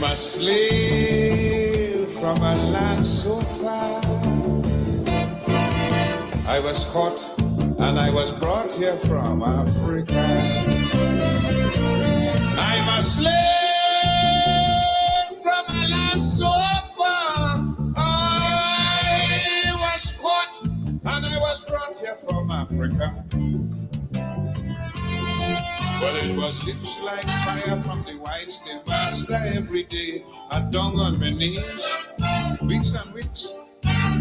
I'm a slave from a land so far. I was caught and I was brought here from Africa. I'm a slave from a land so far. I was caught and I was brought here from Africa. But it was lips like fire from the white slave master every day. I dung on my knees, weeks and weeks,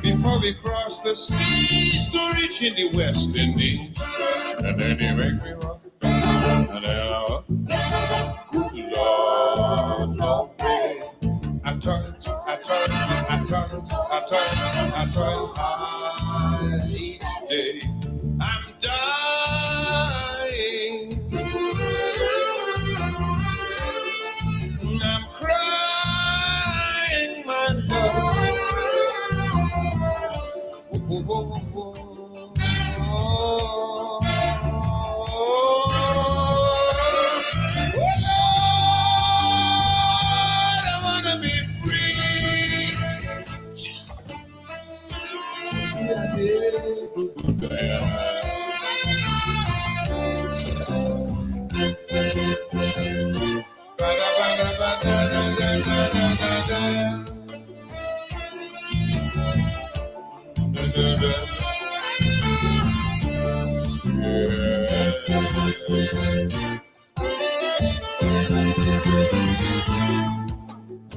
before we crossed the seas to reach in the West Indies. And then he make me walk, and then I walk. Good Lord, no way. I toil hard each day. I'm dying. I'm crying, my love. Oh, oh, oh, oh. Lord, I wanna be free.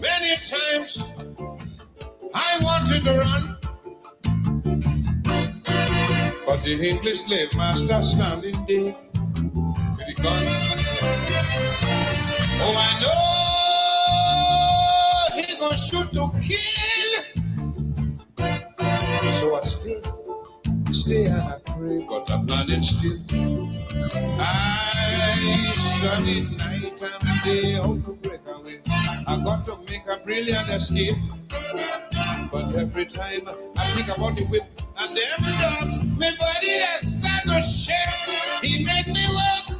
Many times I wanted to run, but the English slave master standing there with the gun. Oh, I know he gonna shoot to kill. So I stay and I pray, but I'm planning still. I studied night and day how to break away. I got to make a brilliant escape. But every time I think about the whip and the evidence, my body that start to shake. He make me work,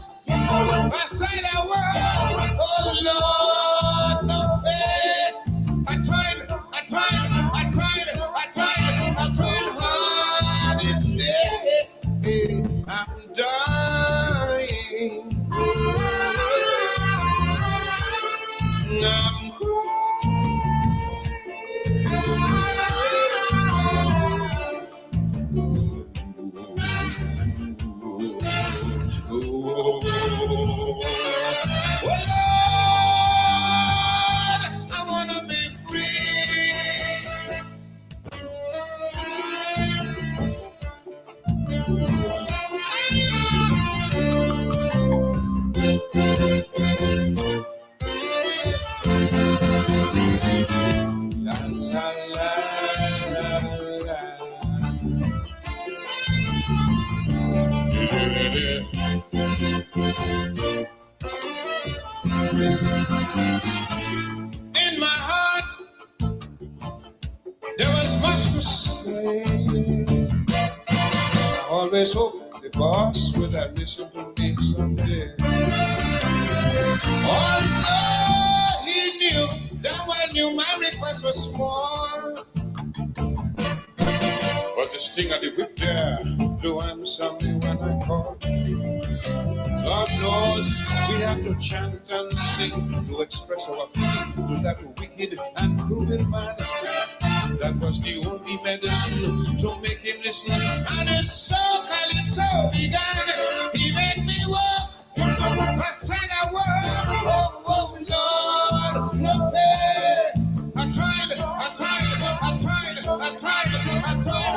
aside I work. Oh Lord, no faith. I tried hard each day. I'm dying. I'm in my heart, there was much to say. I always hoped the boss would have listened to me someday. Although he knew, damn well knew my request was small. But the sting of the whip there, do answer me when I call. Lord knows we have to chant and sing to express our feeling to that wicked and cruel man. That was the only medicine to make him listen. And his soul calypso began. He made me walk. I sang a word. Oh Lord, no pain. I tried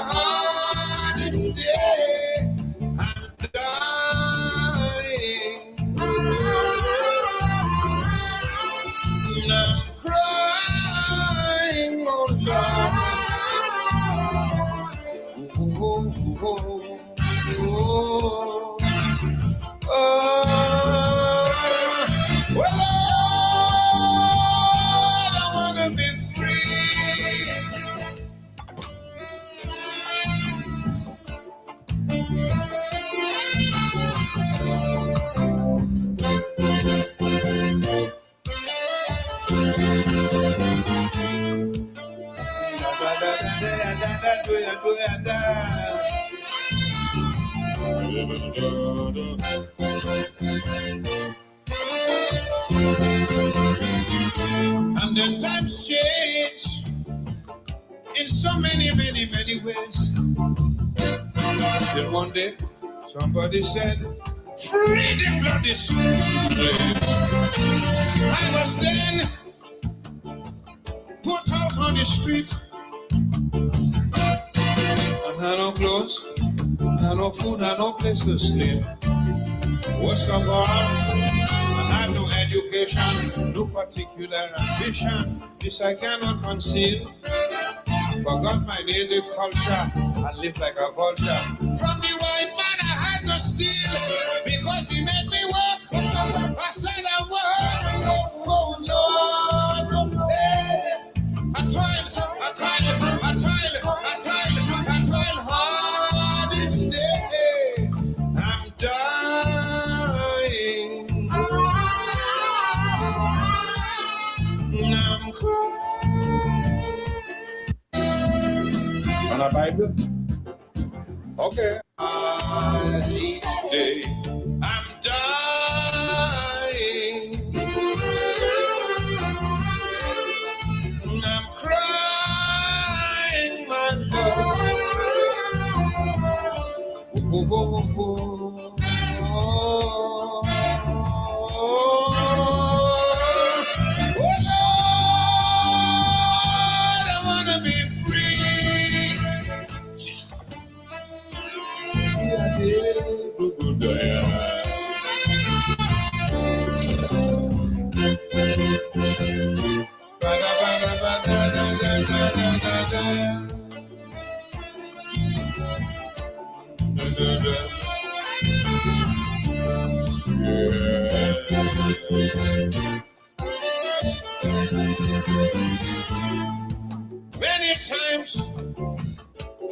hard each day. I'm dying. I'm crying, oh Lord. Oh, oh, oh, oh, oh. do I die? And then times change in so many ways. Then one day, somebody said, free the bloody slave. I was then put out on the street. I had no clothes, had no food, had no place to sleep. Worst of all, I had no education, no particular ambition. This I cannot conceal. Forgot my native culture and lived like a vulture. From the white man I had to steal because he made me work. I said I work. Oh Lord, oh, hey. I tried hard each day. I'm dying. I'm crying. On a Bible? Okay. Each day I'm dying. I'm crying, my love. Oh, oh, oh, oh, Lord, I want to be free. Many times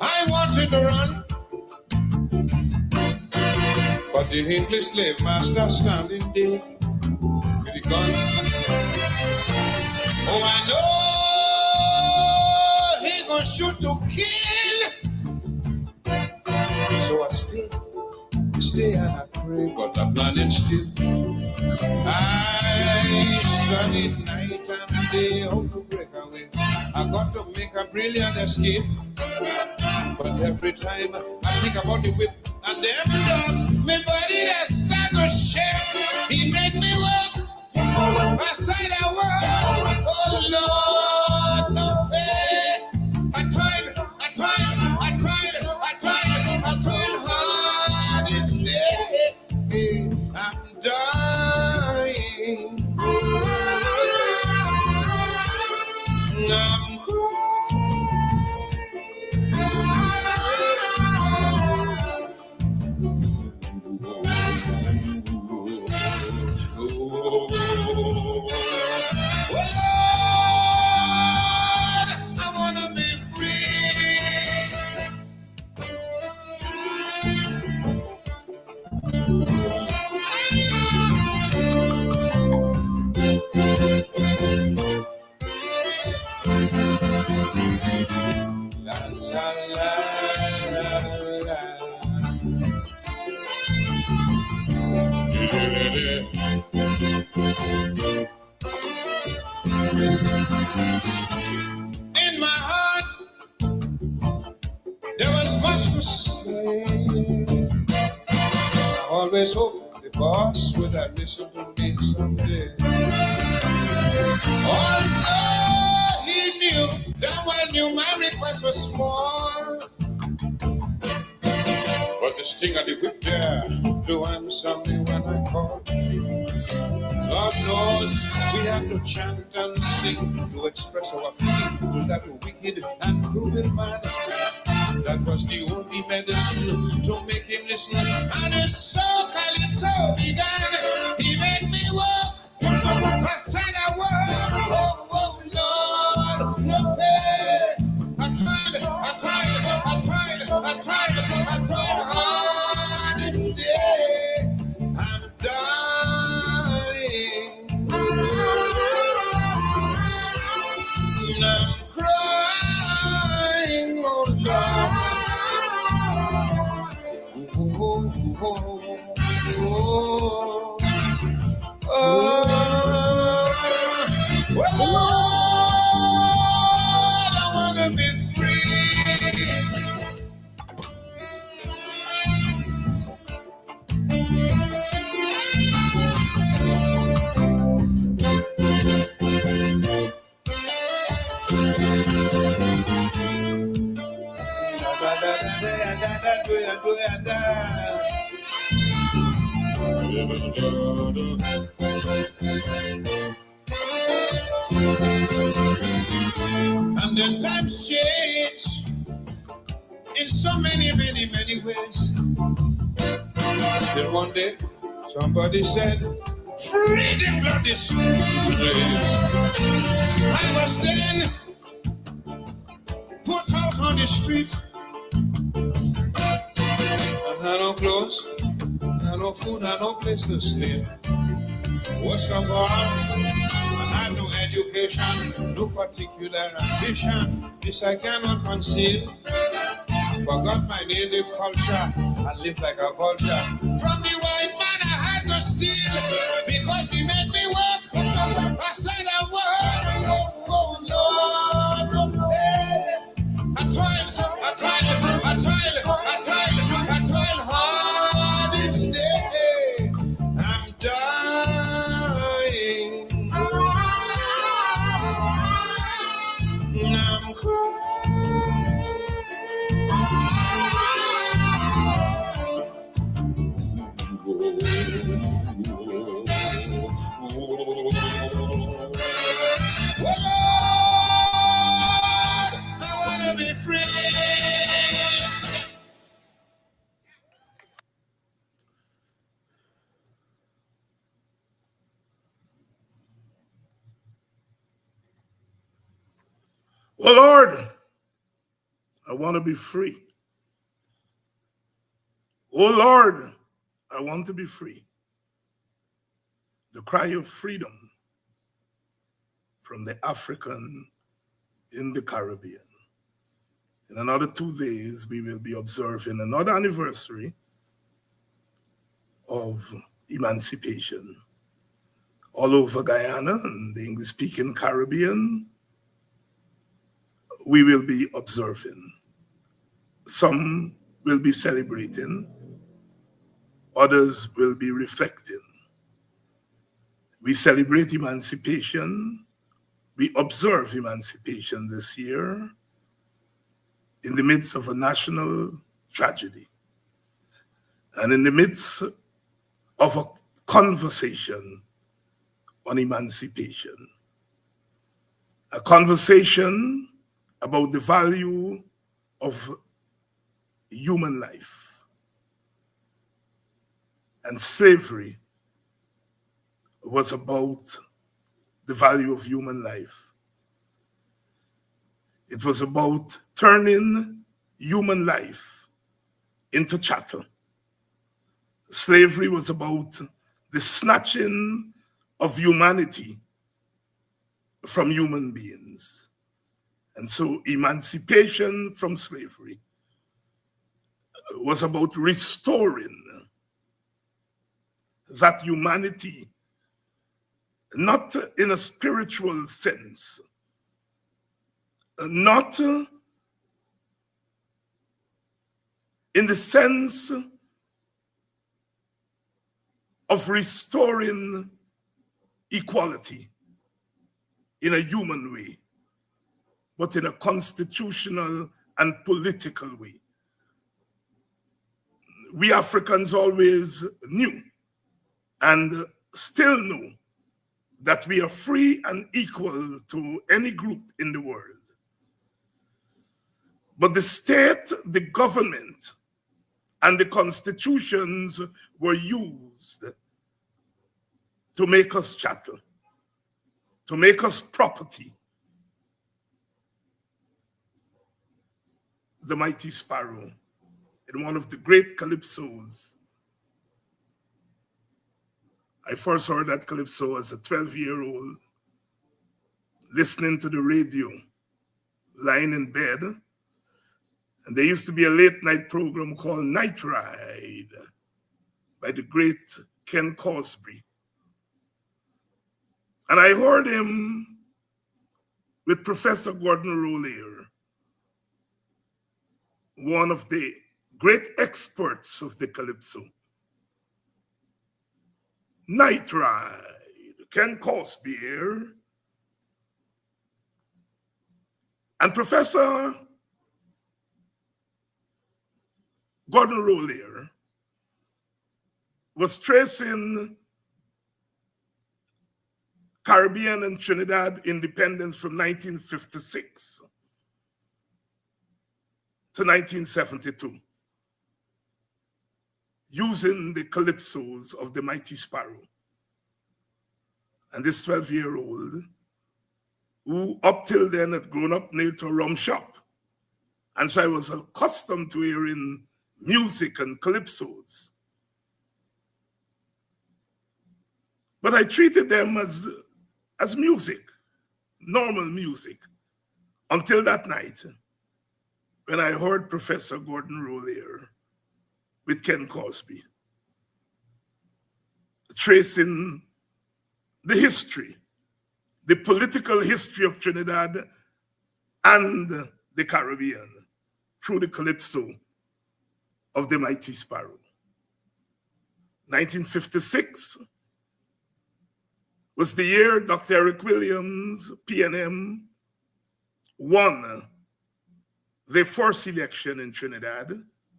I wanted to run, but the English slave master standing there with the gun. Oh, I know he gonna shoot to kill. So I stay and I pray, but I'm planning still. I studied night and day how to break away. I got to make a brilliant escape, but every time I think about the whip and them dogs, my body that start to shake. He make me work. I said I work. Oh Lord, no way. I tried hard each day. I'm dying. I'm in my heart, there was much to say. I always hoped the boss would have listened to me someday. Although he knew, damn well knew my request was small. But the sting of the whip there to answer me when I called. God knows we have to chant and sing to express our feeling to that wicked and cruel man. That was the only medicine to make him listen. And his soul calypso began. He made me walk. I said I work. Oh Lord, no pay. I tried hard each day. I'm dying. I'm crying, oh Lord. And then times change in so many ways. Then one day, somebody said, free the bloody slaves. I was then put out on the street. I had no clothes, I had no food, I had no place to sleep. Worst of all, I had no education, no particular ambition. This I cannot conceal. Forgot my native culture and live like a vulture. From the white man I had to steal because he made me work. I said I work. Oh Lord, no. I tried hard each day. I'm dying. I'm crying. Be free. Well, Lord, I want to be free. Oh, Lord, I want to be free. The cry of freedom from the African in the Caribbean. In another 2 days, we will be observing another anniversary of emancipation. All over Guyana and the English-speaking Caribbean, we will be observing. Some will be celebrating, others will be reflecting. We celebrate emancipation, we observe emancipation this year in the midst of a national tragedy and in the midst of a conversation on emancipation, a conversation about the value of human life. And slavery was about the value of human life. It was about turning human life into chattel. Slavery was about the snatching of humanity from human beings. And so emancipation from slavery was about restoring that humanity, not in a spiritual sense, not in the sense of restoring equality in a human way, but in a constitutional and political way. We Africans always knew and still know that we are free and equal to any group in the world. But the state, the government, and the constitutions were used to make us chattel, to make us property. The Mighty Sparrow, in one of the great calypsos. I first heard that calypso as a 12-year-old, listening to the radio, lying in bed. And there used to be a late-night program called Night Ride by the great Ken Cosby. And I heard him with Professor Gordon Rollaire, one of the great experts of the calypso. Night Ride, Ken Cosby here. And Professor Gordon Rollier was tracing Caribbean and Trinidad independence from 1956 to 1972, using the calypsos of the Mighty Sparrow. And this 12-year-old, who up till then had grown up near to a rum shop, and so I was accustomed to hearing music and calypsos. But I treated them as music, normal music, until that night when I heard Professor Gordon Rollier with Ken Cosby tracing the history, the political history of Trinidad and the Caribbean through the calypso of the Mighty Sparrow. 1956 was the year Dr. Eric Williams, PNM, won the first election in Trinidad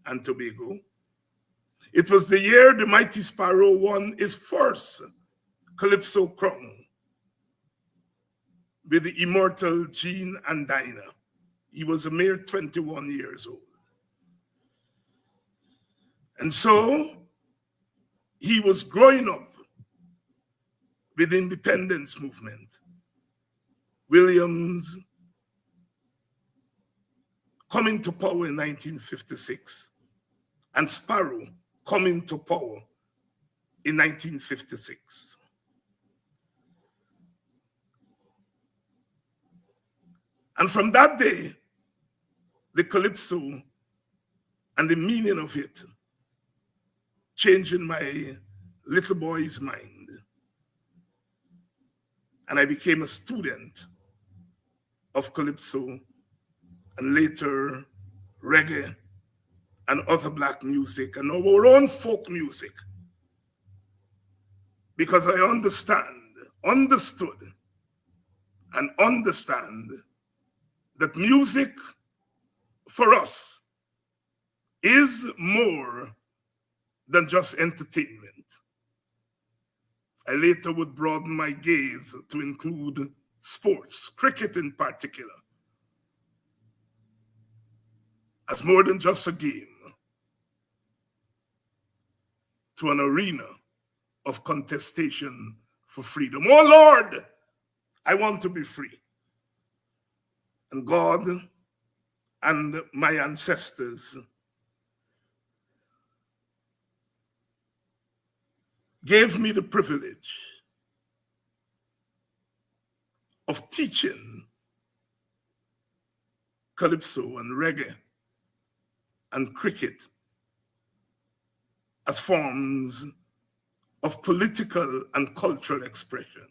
and Tobago. It was the year the Mighty Sparrow won his first Calypso crown with the immortal Jean and Dinah. He was a mere 21 years old. And so he was growing up with the independence movement. Williams coming to power in 1956, and Sparrow coming to power in 1956. And from that day, the calypso and the meaning of it changed in my little boy's mind. And I became a student of calypso and later reggae and other Black music and our own folk music, because I understood and understand that music for us is more than just entertainment. I later would broaden my gaze to include sports, cricket in particular, as more than just a game, to an arena of contestation for freedom. Oh Lord, I want to be free. And God and my ancestors gave me the privilege of teaching calypso and reggae and cricket as forms of political and cultural expression.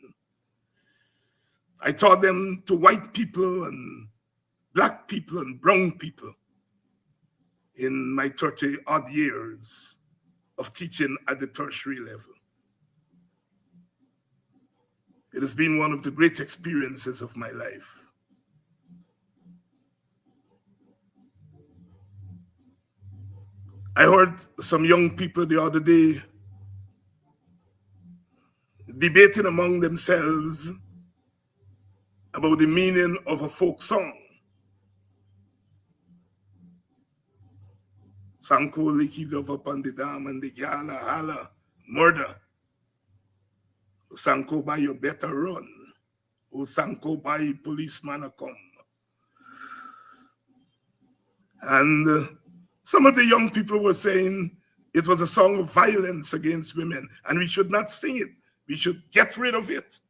I taught them to white people and Black people and brown people in my 30-odd years of teaching at the tertiary level. It has been one of the great experiences of my life. I heard some young people the other day debating among themselves about the meaning of a folk song. Sanko liki love upon the dam and the gala hala murder. Sanko by you better run. O Sanko by policeman a come. And some of the young people were saying it was a song of violence against women and we should not sing it. We should get rid of it.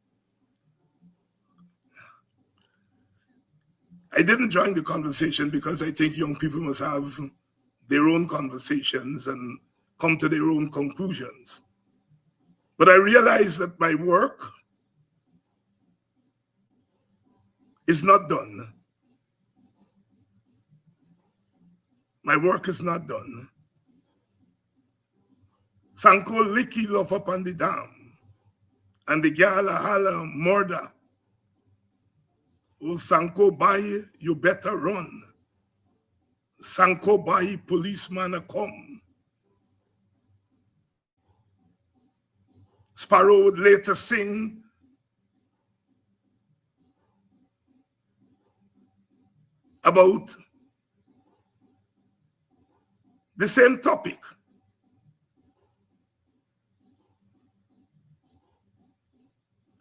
I didn't join the conversation because I think young people must have their own conversations and come to their own conclusions. But I realized that my work is not done. My work is not done. Sanko Liki love up on the dam, and the gala hala murder. Oh, Sanko Baye, you better run. Sanko Bai policeman a come. Sparrow would later sing about the same topic.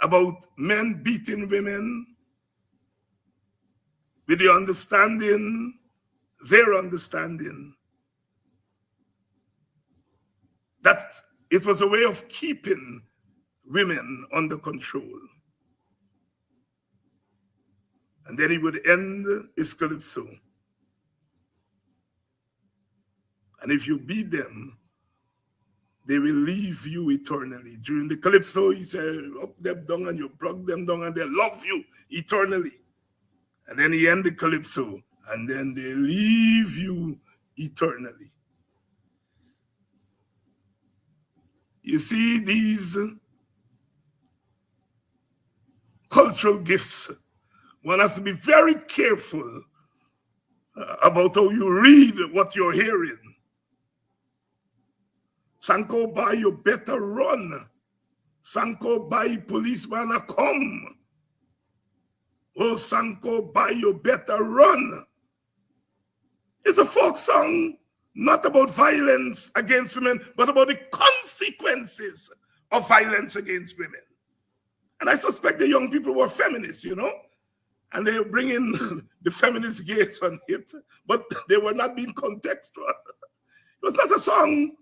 About men beating women with the understanding, their understanding, that it was a way of keeping women under control. And then he would end his calypso. And if you beat them, they will leave you eternally. During the calypso, he said, up them down and you plug them down and they love you eternally. And then he end the calypso and then they leave you eternally. You see, these cultural gifts, one has to be very careful about how you read what you're hearing. Sanko Bai, you better run. Sanko Bai, policeman a come. Oh, Sanko Bai, you better run. It's a folk song, not about violence against women, but about the consequences of violence against women. And I suspect the young people were feminists, you know, and they bring in the feminist gaze on it, but they were not being contextual. It was not a song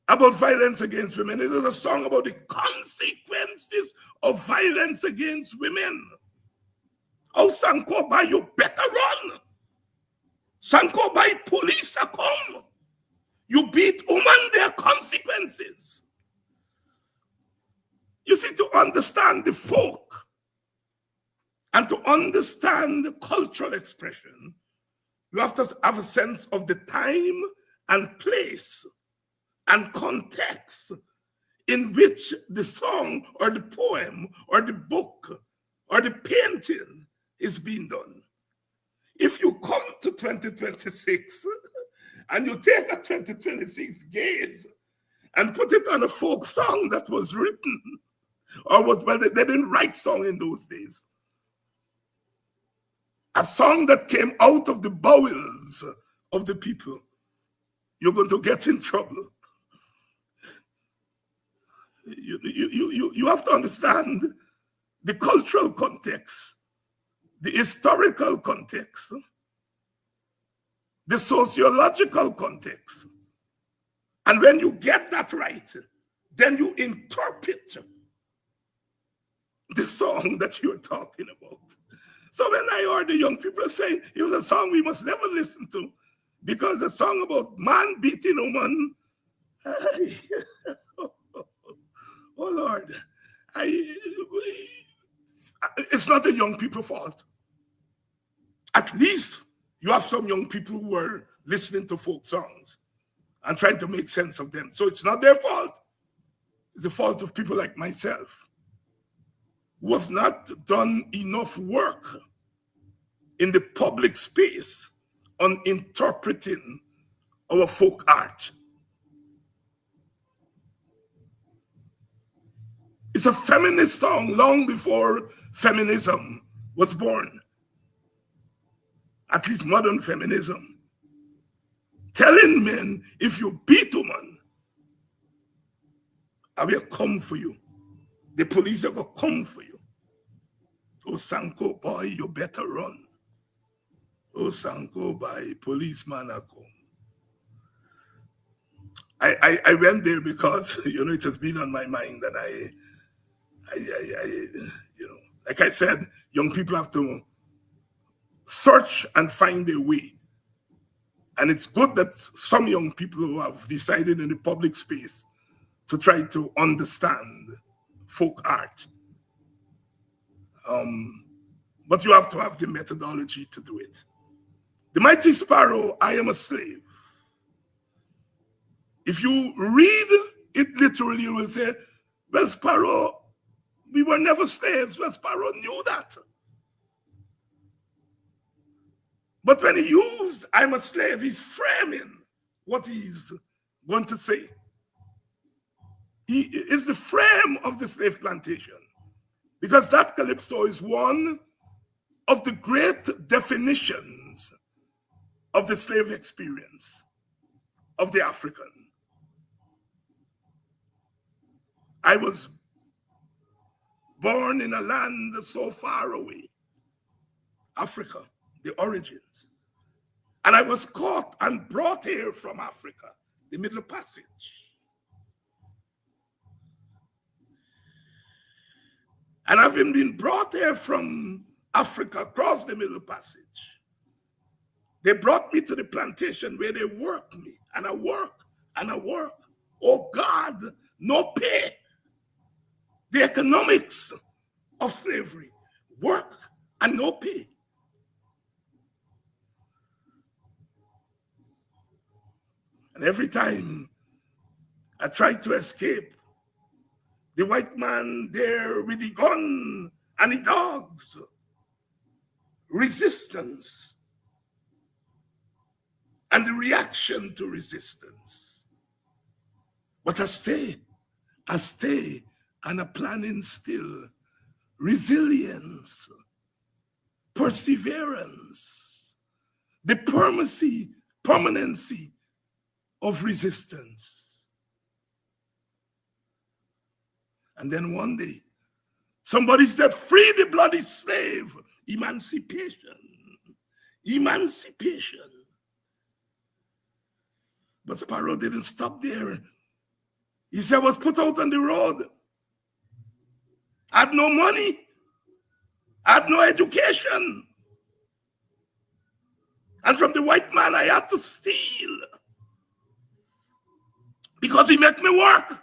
about violence against women. It was a song about the consequences of violence against women. Oh, Sanko Bai, you better run. Sanko Bai, police are come. You beat women, there are consequences. You see, to understand the folk and to understand the cultural expression, you have to have a sense of the time and place and context in which the song or the poem or the book or the painting is being done. If you come to 2026 and you take a 2026 gaze and put it on a folk song that was written, or was, well, they didn't write song in those days, a song that came out of the bowels of the people, you're going to get in trouble. You have to understand the cultural context, the historical context, the sociological context. And when you get that right, then you interpret the song that you're talking about. So when I heard the young people saying it was a song we must never listen to, because a song about man beating woman, oh Lord, it's not the young people's fault. At least you have some young people who are listening to folk songs and trying to make sense of them. So it's not their fault. It's the fault of people like myself who have not done enough work in the public space on interpreting our folk art. It's a feminist song long before feminism was born, at least modern feminism, telling men, if you beat a woman, I will come for you. The police are going to come for you. Oh, Sanko Bai, you better run. Oh, Sanko Bai, policeman are come. I went there because, you know, it has been on my mind that I you know, like I said, young people have to search and find their way. And it's good that some young people who have decided in the public space to try to understand folk art. But you have to have the methodology to do it. The Mighty Sparrow, I Am a Slave. If you read it literally, you will say, well, Sparrow, we were never slaves. Well, Sparrow knew that. But when he used I'm a slave, he's framing what he's going to say. He is the frame of the slave plantation, because that calypso is one of the great definitions of the slave experience of the African. I was born in a land so far away, Africa, the origins. And I was caught and brought here from Africa, the Middle Passage. And having been brought here from Africa across the Middle Passage, they brought me to the plantation where they worked me, and I work and I work. Oh God, no pay. The economics of slavery, work and no pay. And every time I tried to escape, the white man there with the gun and the dogs, resistance, and the reaction to resistance. But I stay, and a planning still, resilience, perseverance, the permanency of resistance. And then one day, somebody said, free the bloody slave, emancipation, emancipation. But Sparrow didn't stop there. He said, I was put out on the road. I had no money. I had no education. And from the white man, I had to steal. Because he made me work.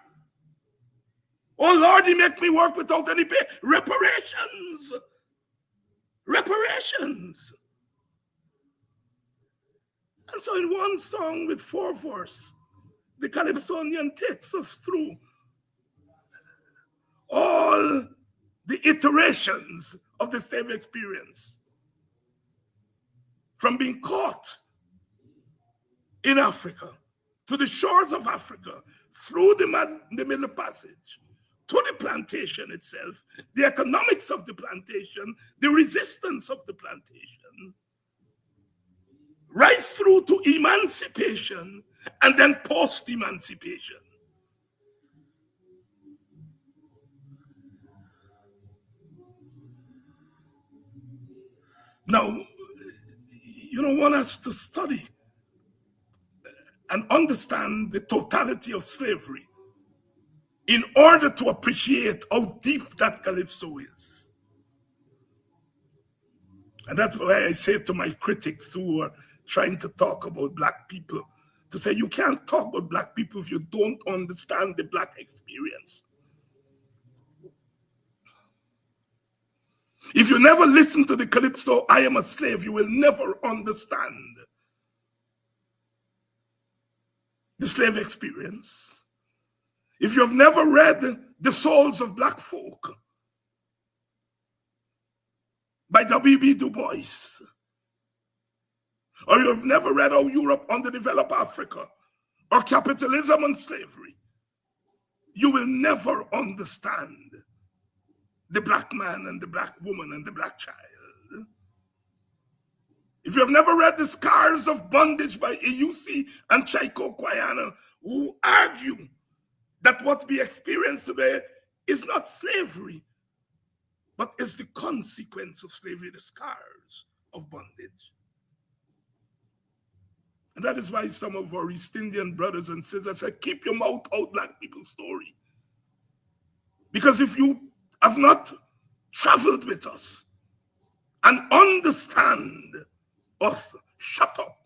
Oh Lord, he made me work without any pay. Reparations. Reparations. And so in one song with 4 verses, the Calypsonian takes us through all the iterations of the slave experience. From being caught in Africa, to the shores of Africa, through the Middle Passage, to the plantation itself, the economics of the plantation, the resistance of the plantation, right through to emancipation, and then post-emancipation. Now, one has to study and understand the totality of slavery in order to appreciate how deep that calypso is. And that's why I say to my critics who are trying to talk about Black people, to say you can't talk about Black people if you don't understand the Black experience. If you never listen to the calypso, I am a slave, you will never understand the slave experience. If you have never read The Souls of Black Folk by W.B. Du Bois, or you have never read How Europe Underdeveloped Africa, or Capitalism and Slavery, you will never understand the Black man and the Black woman and the Black child. If you have never read The Scars of Bondage by Iyusi and Chaiko Kwayana, who argue that what we experience today is not slavery, but is the consequence of slavery, the scars of bondage. And that is why some of our East Indian brothers and sisters say, keep your mouth out, Black people's story. Because if you have not traveled with us and understand us, shut up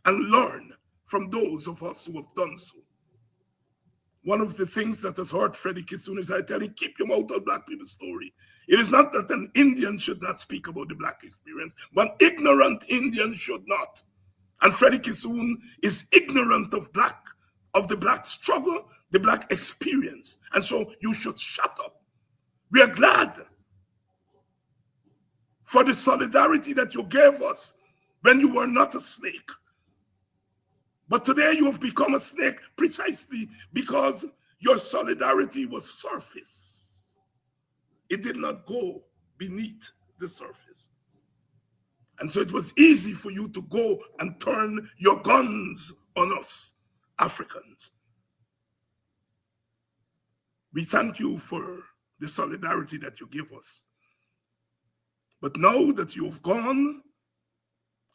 and learn from those of us who have done so. One of the things that has hurt Freddie Kissoon is I tell him, keep your mouth out, Black people's story. It is not that an Indian should not speak about the Black experience, but ignorant Indian should not. And Freddie Kissoon is ignorant of the Black struggle, the Black experience. And so you should shut up. We are glad for the solidarity that you gave us when you were not a snake. But today you have become a snake precisely because your solidarity was surface. It did not go beneath the surface. And so it was easy for you to go and turn your guns on us, Africans. We thank you for the solidarity that you give us. But now that you've gone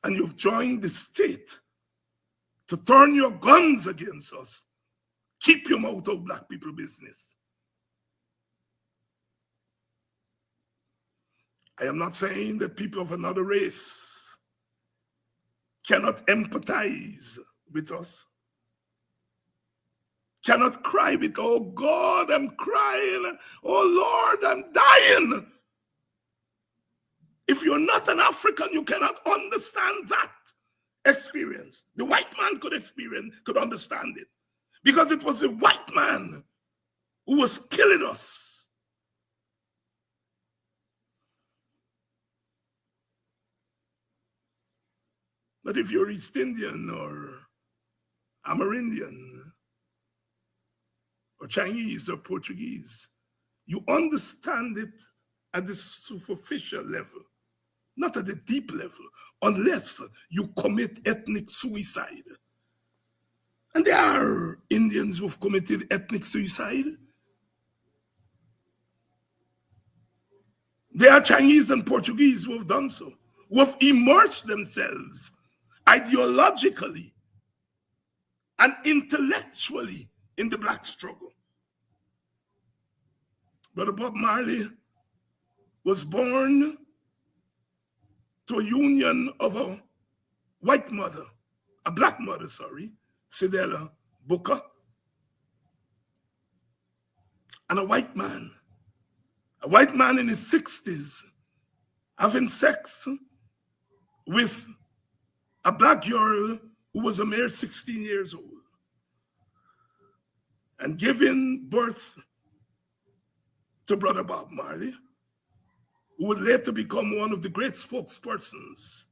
and you've joined the state to turn your guns against us, keep your mouth of black people business. I am not saying that people of another race cannot empathize with us, cannot cry with, oh God, I'm crying, oh Lord, I'm dying. If you're not an African, you cannot understand that experience. The white man could understand it, because it was the white man who was killing us. But if you're East Indian or Amerindian or Chinese or Portuguese, you understand it at the superficial level, not at the deep level, unless you commit ethnic suicide. And there are Indians who have committed ethnic suicide. There are Chinese and Portuguese who have done so, who have immersed themselves ideologically and intellectually in the black struggle. Brother Bob Marley was born to a union of a white mother, a black mother, Sidela Booker, and a white man in his 60s, having sex with a black girl who was a mere 16 years old, and giving birth to Brother Bob Marley, who would later become one of the great spokespersons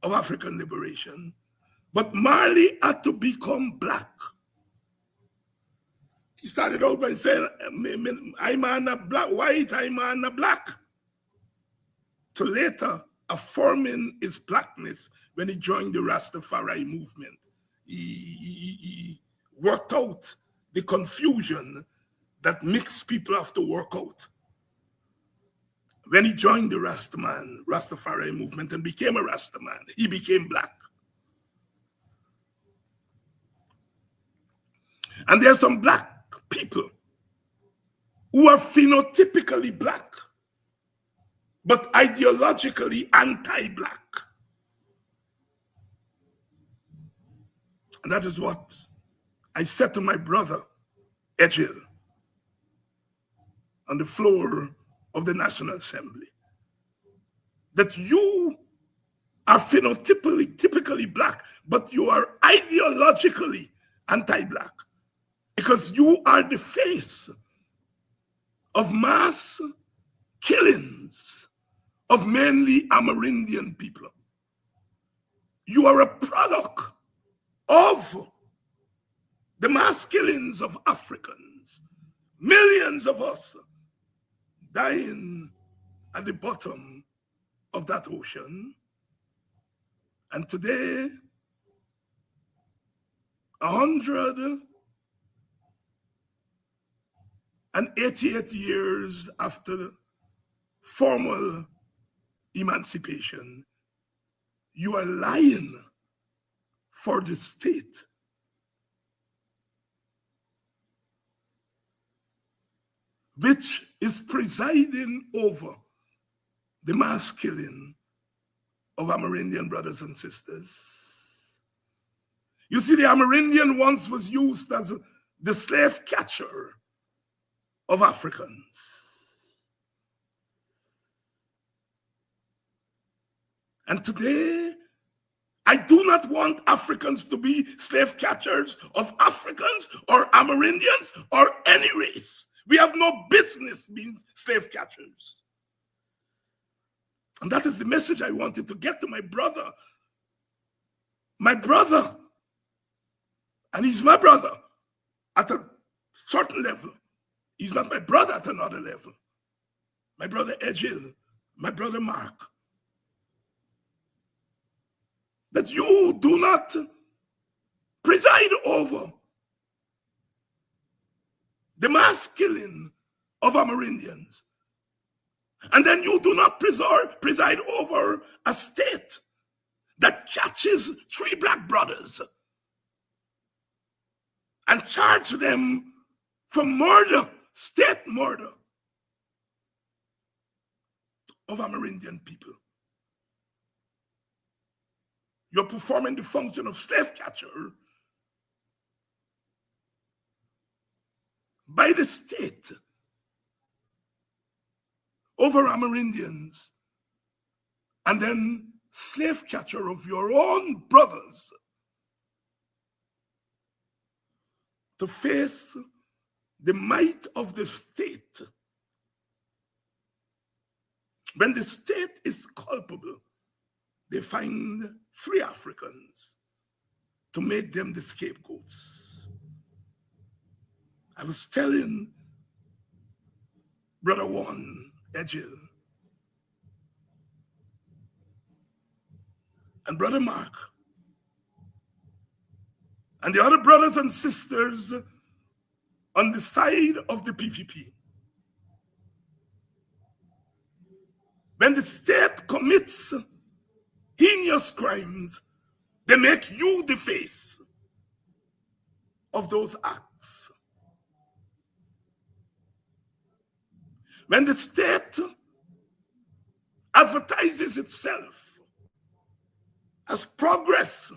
of African liberation. But Marley had to become black. He started out by saying, I'm a black, white, I'm a black, to later affirming his blackness when he joined the Rastafari movement. He worked out the confusion that mixed people have to work out. When he joined the Rastafari movement and became a Rastaman, he became black. And there are some black people who are phenotypically black, but ideologically anti-black. And that is what I said to my brother, Ejil, on the floor of the National Assembly, that you are phenotypically black, but you are ideologically anti-black, because you are the face of mass killings of mainly Amerindian people. You are a product of the mass killings of Africans. Millions of us dying at the bottom of that ocean. And today, 188 years after formal emancipation, you are lying for the state. Which is presiding over the mass killing of Amerindian brothers and sisters. You see, the Amerindian once was used as the slave catcher of Africans. And today, I do not want Africans to be slave catchers of Africans or Amerindians or any race. We have no business being slave catchers. And that is the message I wanted to get to my brother my brother, and he's my brother at a certain level. He's not my brother at another level. My brother Egil, my brother Mark. That you do not preside over the mass killing of Amerindians. And then you do not preside over a state that catches 3 black brothers and charge them for murder, state murder of Amerindian people. You're performing the function of slave catcher by the state over Amerindians, and then slave catcher of your own brothers to face the might of the state. When the state is culpable, they find 3 Africans to make them the scapegoats. I was telling Brother One, Egil, and Brother Mark, and the other brothers and sisters on the side of the PPP. When the state commits heinous crimes, they make you the face of those acts. When the state advertises itself as progress,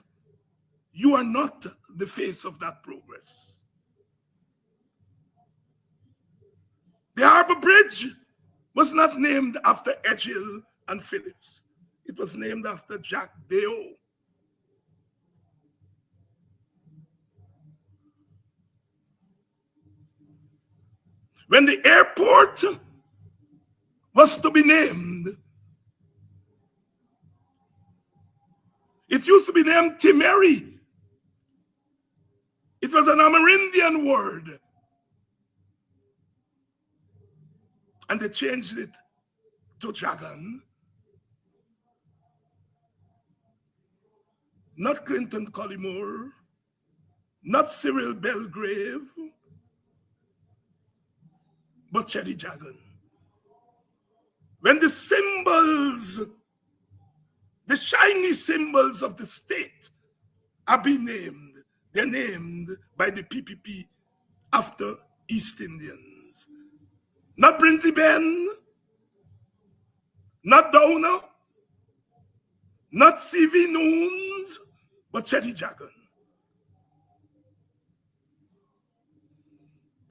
you are not the face of that progress. The Harbor Bridge was not named after Egil and Phillips. It was named after Jack Deo. When the airport was to be named, it used to be named Timeri. It was an Amerindian word. And they changed it to Jagan. Not Clinton Collymore, not Cyril Belgrave, but Cherry Jagan. When the symbols, the shiny symbols of the state are being named, they're named by the PPP after East Indians. Not Brindley Ben, not Downer, not C.V. Noons, but Cherry Jagan.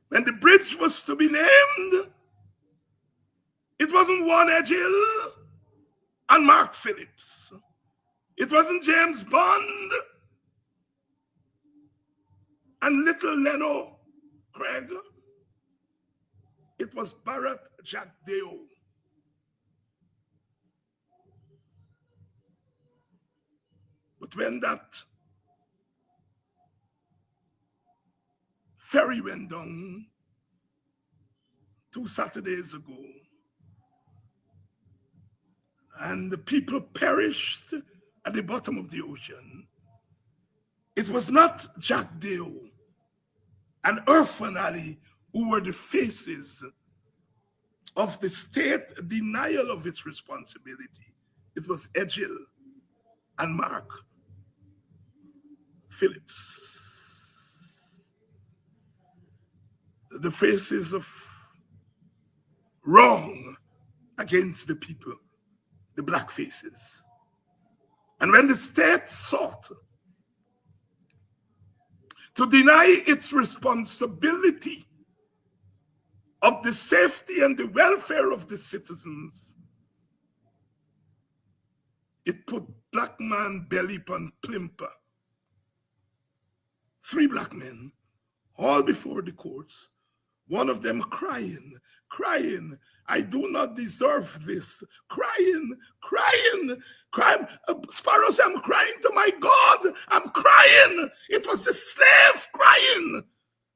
When the bridge was to be named, it wasn't Juan Egil and Mark Phillips. It wasn't James Bond and little Leno Craig. It was Barrett Jack Deo. But when that ferry went down 2 Saturdays ago, and the people perished at the bottom of the ocean, it was not Jack Deo and Irfan Ali who were the faces of the state denial of its responsibility. It was Egil and Mark Phillips. The faces of wrong against the people, the black faces. And when the state sought to deny its responsibility of the safety and the welfare of the citizens, it put black man belly upon plimper. 3 black men, all before the courts, one of them crying, I do not deserve this. Crying. Sparrow said, I'm crying to my God. I'm crying. It was the slave crying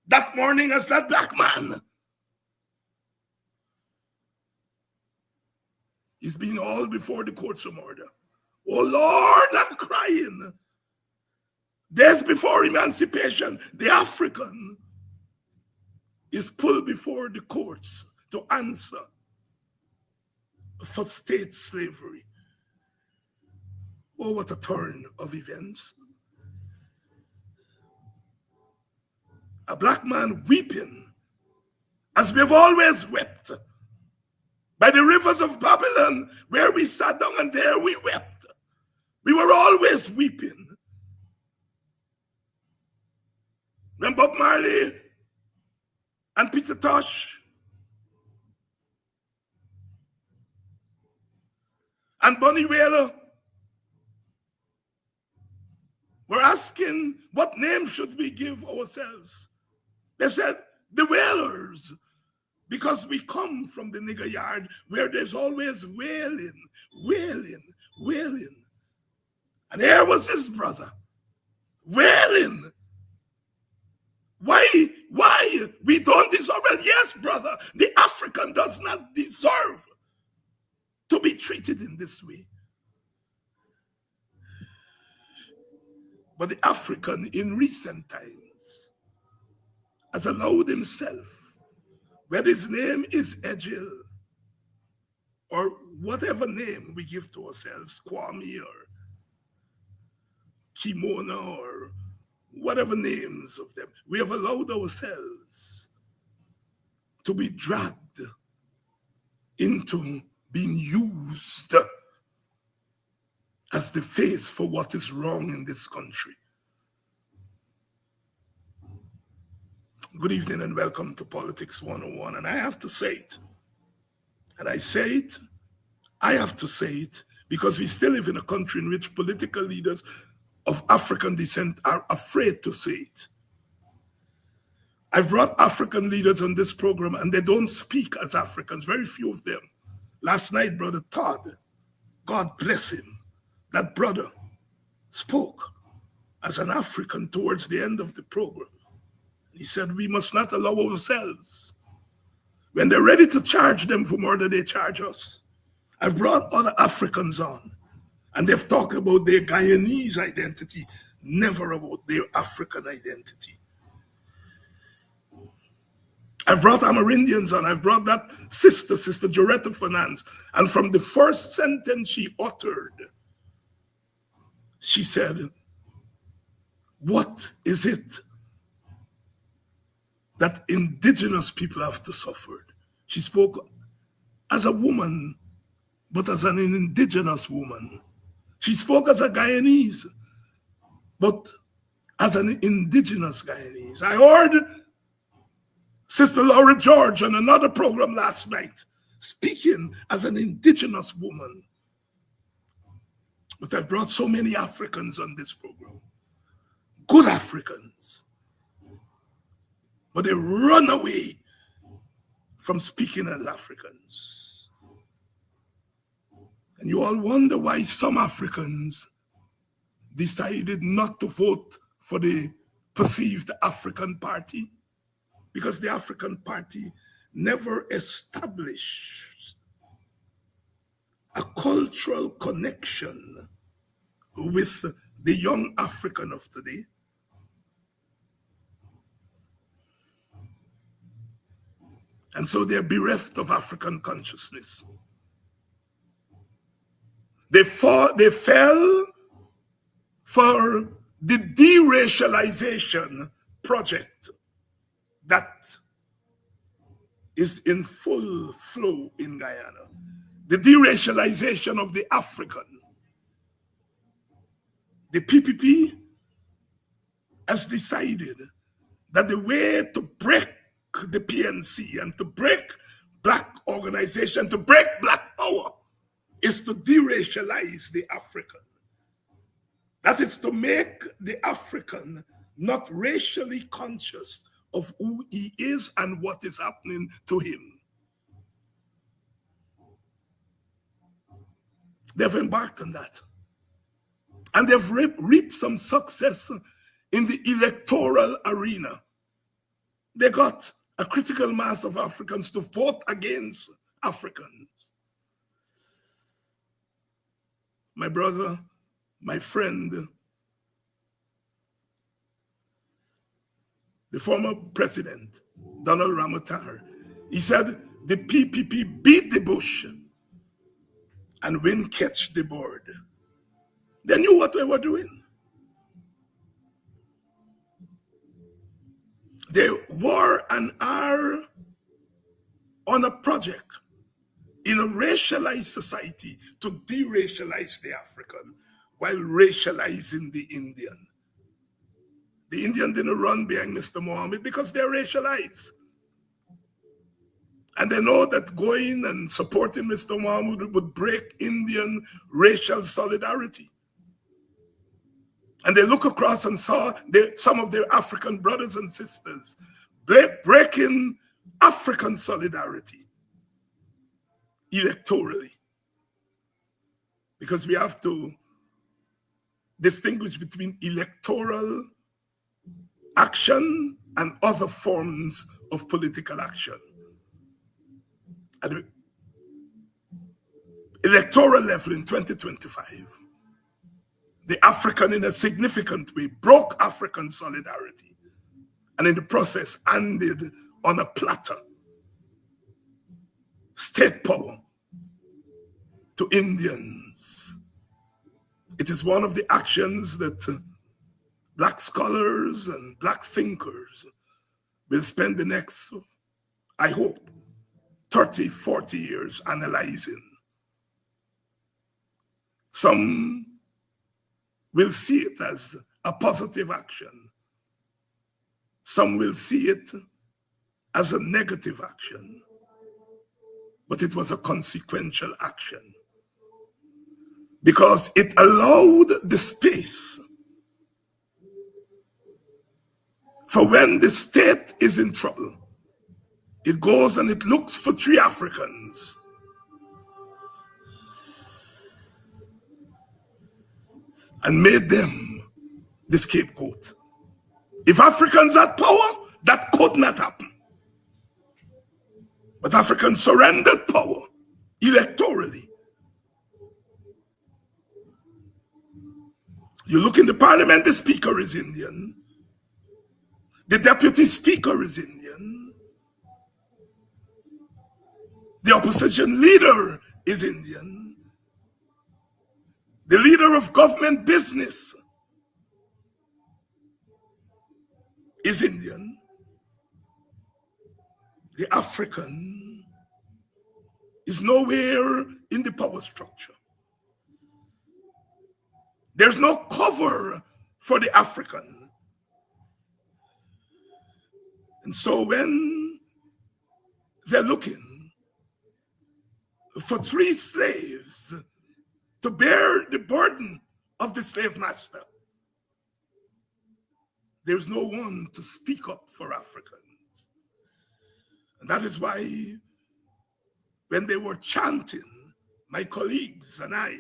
that morning as that black man. He's been hauled before the courts of murder. Oh Lord, I'm crying. Days before emancipation, the African is pulled before the courts to answer for state slavery. Oh, what a turn of events. A black man weeping, as we've always wept, by the rivers of Babylon, where we sat down and there we wept. We were always weeping. When Bob Marley and Peter Tosh and Bunny Wailer were asking, what name should we give ourselves? They said, the Wailers, because we come from the nigger yard where there's always wailing. And here was his brother, wailing. Why? We don't deserve it. Yes, brother, the African does not deserve to be treated in this way. But the African in recent times has allowed himself, whether his name is Edgil or whatever name we give to ourselves, Kwame or Kimona or whatever names of them, we have allowed ourselves to be dragged into being used as the face for what is wrong in this country. Good evening and welcome to Politics 101. And I have to say it, and I say it, I have to say it, because we still live in a country in which political leaders of African descent are afraid to say it. I've brought African leaders on this program and they don't speak as Africans, very few of them. Last night, Brother Todd, God bless him, that brother spoke as an African towards the end of the program. He said, we must not allow ourselves, when they're ready to charge them for more than they charge us. I've brought other Africans on, and they've talked about their Guyanese identity, never about their African identity. I've brought Amerindians on. I've brought that Sister Joretta Finance. And from the first sentence she uttered, she said, what is it that indigenous people have to suffer? She spoke as a woman, but as an indigenous woman. She spoke as a Guyanese, but as an indigenous Guyanese. I heard Sister Laura George on another program last night speaking as an indigenous woman. But I've brought so many Africans on this program, good Africans, but they run away from speaking as Africans. And you all wonder why some Africans decided not to vote for the perceived African Party, because the African Party never established a cultural connection with the young African of today. And so they're bereft of African consciousness. They fell for the deracialization project that is in full flow in Guyana. The deracialization of the African. The PPP has decided that the way to break the PNC and to break black organization, to break black power, is to deracialize the African. That is to make the African not racially conscious of who he is and what is happening to him. They've embarked on that. And they've reaped some success in the electoral arena. They got a critical mass of Africans to vote against Africans. My brother, my friend, the former president, Donald Ramotar, he said, the PPP beat the bush and wind catch the bird. They knew what they were doing. They were and are on a project in a racialized society to de-racialize the African while racializing the Indian. The Indian didn't run behind Mr. Mohammed because they're racialized. And they know that going and supporting Mr. Mohammed would break Indian racial solidarity. And they look across and saw some of their African brothers and sisters breaking African solidarity electorally. Because we have to distinguish between electoral action and other forms of political action. At the electoral level in 2025, the African in a significant way broke African solidarity and in the process handed on a platter state power to Indians. It is one of the actions that Black scholars and Black thinkers will spend the next, I hope, 30, 40 years analyzing. Some will see it as a positive action. Some will see it as a negative action. But it was a consequential action because it allowed the space for when the state is in trouble, it goes and it looks for 3 Africans and made them the scapegoat. If Africans had power, that could not happen. But Africans surrendered power electorally. You look in the parliament, the speaker is Indian. The deputy speaker is Indian. The opposition leader is Indian. The leader of government business is Indian. The African is nowhere in the power structure. There's no cover for the African. And so when they're looking for 3 slaves to bear the burden of the slave master, there's no one to speak up for Africans. And that is why when they were chanting, my colleagues and I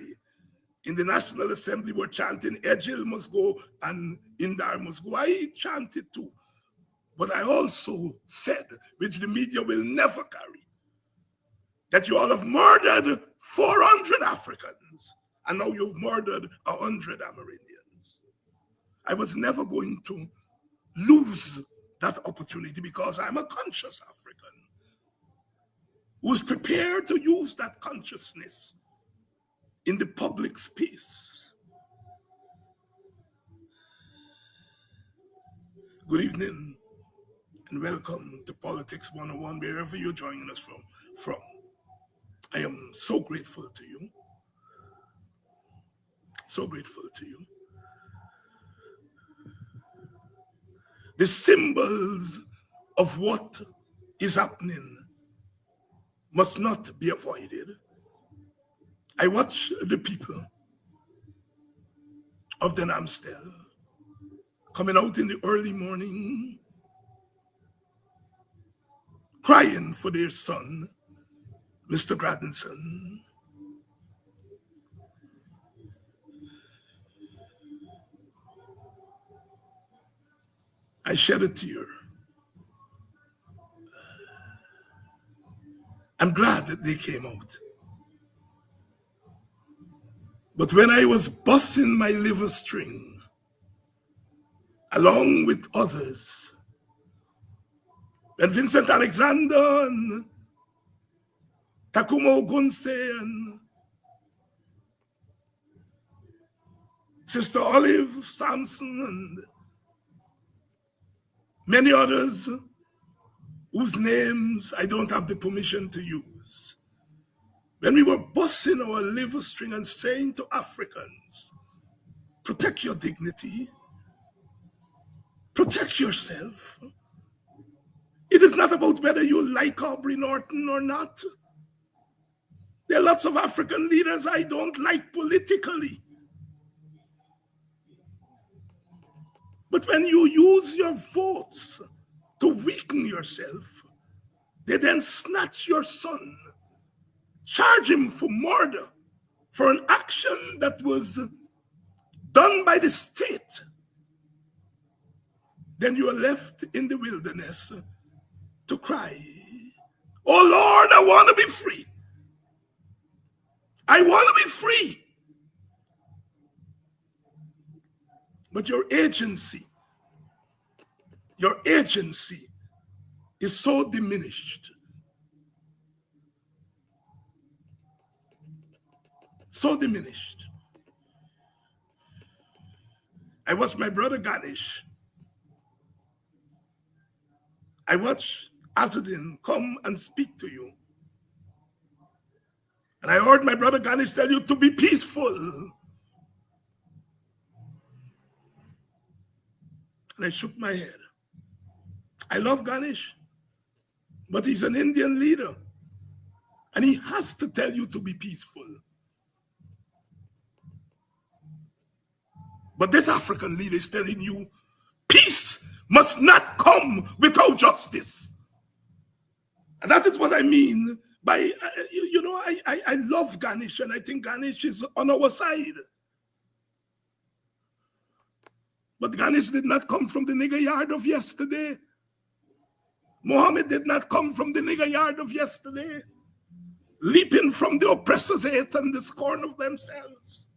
in the National Assembly were chanting, Ejil must go and Indar must go. I chanted too. But I also said, which the media will never carry, that you all have murdered 400 Africans and now you've murdered 100 Amerindians. I was never going to lose that opportunity because I'm a conscious African who's prepared to use that consciousness in the public space. Good evening and welcome to Politics 101, wherever you're joining us from. I am so grateful to you. So grateful to you. The symbols of what is happening must not be avoided. I watch the people of the Namstel coming out in the early morning, crying for their son, Mr. Gradinson. I shed a tear. I'm glad that they came out. But when I was busting my liver string, along with others, and Vincent Alexander and Takuma Ogunse and Sister Olive Sampson and many others whose names I don't have the permission to use. When we were busting our liver string and saying to Africans, protect your dignity, protect yourself. It is not about whether you like Aubrey Norton or not. There are lots of African leaders I don't like politically. But when you use your votes to weaken yourself, they then snatch your son, charge him for murder, for an action that was done by the state. Then you are left in the wilderness to cry, oh Lord, I want to be free. I want to be free. But your agency is so diminished. So diminished. I watched my brother Ganesh. I watched Azadin come and speak to you. And I heard my brother Ganesh tell you to be peaceful. And I shook my head. I love Ganesh, but he's an Indian leader. And he has to tell you to be peaceful. But this African leader is telling you, peace must not come without justice. And that is what I mean by, I love Ganesh, and I think Ganesh is on our side. But Ganesh did not come from the nigger yard of yesterday. Muhammad did not come from the nigger yard of yesterday, leaping from the oppressor's hate and the scorn of themselves.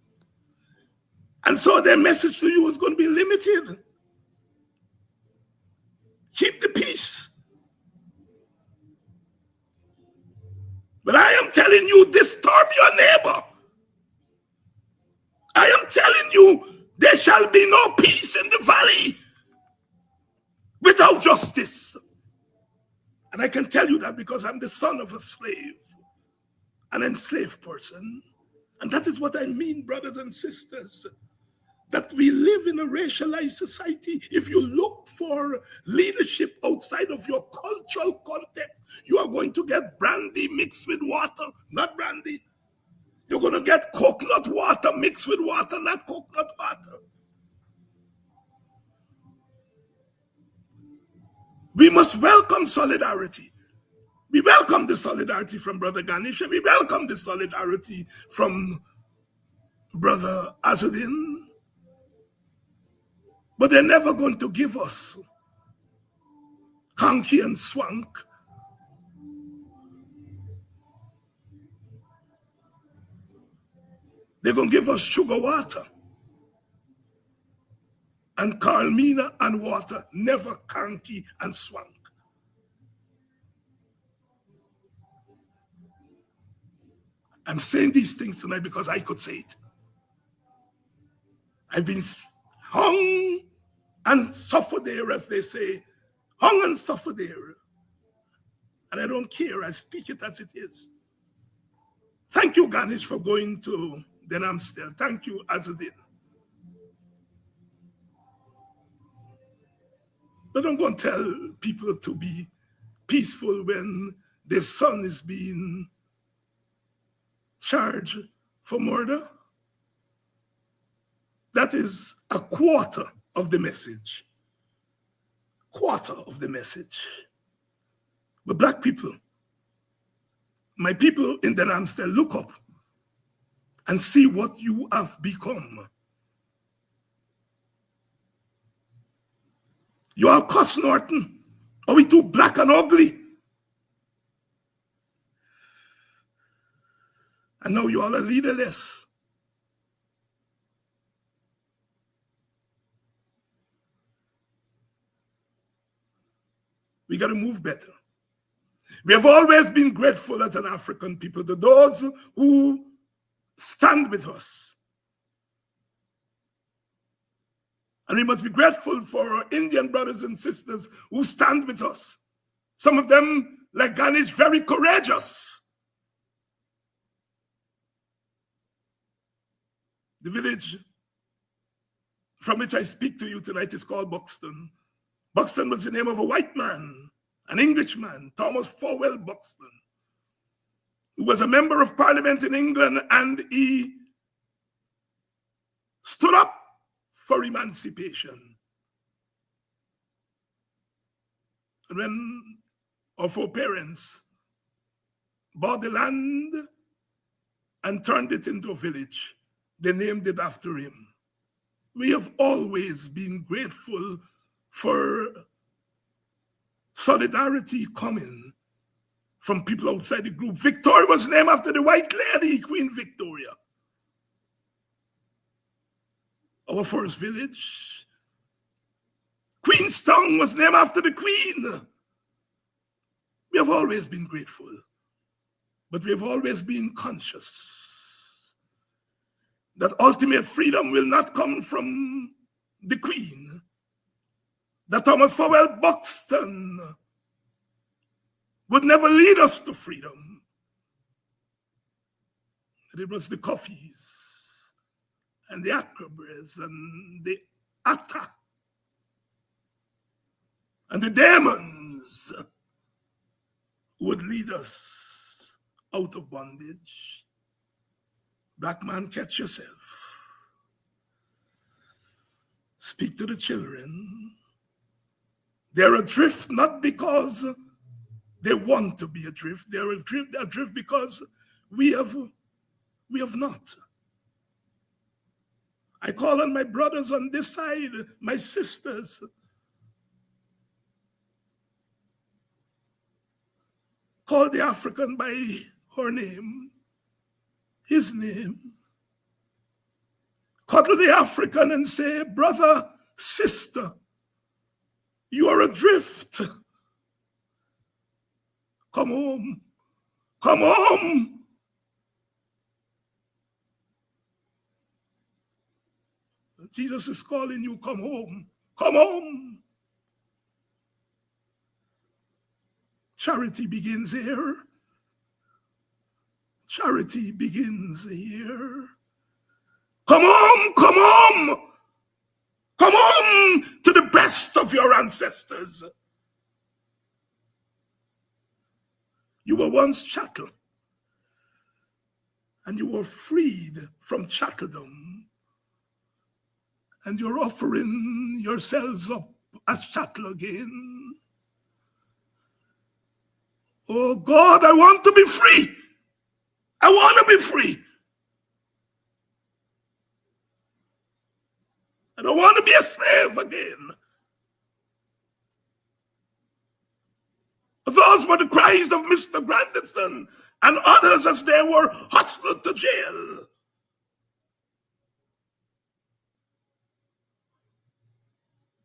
And so their message to you is going to be limited. Keep the peace. But I am telling you, disturb your neighbor. I am telling you, there shall be no peace in the valley without justice. And I can tell you that because I'm the son of a slave, an enslaved person. And that is what I mean, brothers and sisters, that we live in a racialized society. If you look for leadership outside of your cultural context, you are going to get brandy mixed with water, not brandy. You're going to get coconut water mixed with water, not coconut water. We must welcome solidarity. We welcome the solidarity from Brother Ganesh. We welcome the solidarity from Brother Azadin. But they're never going to give us hanky and swank. They're going to give us sugar water and Carmina and water, never hanky and swank. I'm saying these things tonight because I could say it. I've been hung and suffered there, as they say, hung and suffered there. And I don't care, I speak it as it is. Thank you, Ganesh, for going to Denamstel. Thank you, Azadin. But don't go and tell people to be peaceful when their son is being charged for murder. That is a quarter of the message. Quarter of the message. But black people, my people in Denamstel, look up and see what you have become. You all cuss Norton. Are we too black and ugly? And now you all are leaderless. We got to move better. We have always been grateful as an African people to those who stand with us. And we must be grateful for our Indian brothers and sisters who stand with us. Some of them, like Ghana, is very courageous. The village from which I speak to you tonight is called Buxton. Buxton was the name of a white man, an Englishman, Thomas Fowell Buxton, who was a member of Parliament in England, and he stood up for emancipation. And when our foreparents bought the land and turned it into a village, they named it after him. We have always been grateful for solidarity coming from people outside the group. Victoria was named after the white lady, Queen Victoria. Our first village. Queenstown was named after the Queen. We have always been grateful, but we have always been conscious that ultimate freedom will not come from the Queen, that Thomas Fowell Buxton would never lead us to freedom. That it was the Coffees and the Acrobras and the Atta and the Demons who would lead us out of bondage. Black man, catch yourself. Speak to the children. They're adrift not because they want to be adrift. They're adrift because we have not. I call on my brothers on this side, my sisters. Call the African by her name, his name. Cuddle the African and say, brother, sister, you are adrift. Come home. Come home. Jesus is calling you, come home. Come home. Charity begins here. Charity begins here. Come home, come home. Come home to the best of your ancestors. You were once chattel, and you were freed from chatteldom, and you're offering yourselves up as chattel again. Oh God, I want to be free. I want to be free. I don't want to be a slave again. Those were the cries of Mr. Grandison and others as they were hustled to jail.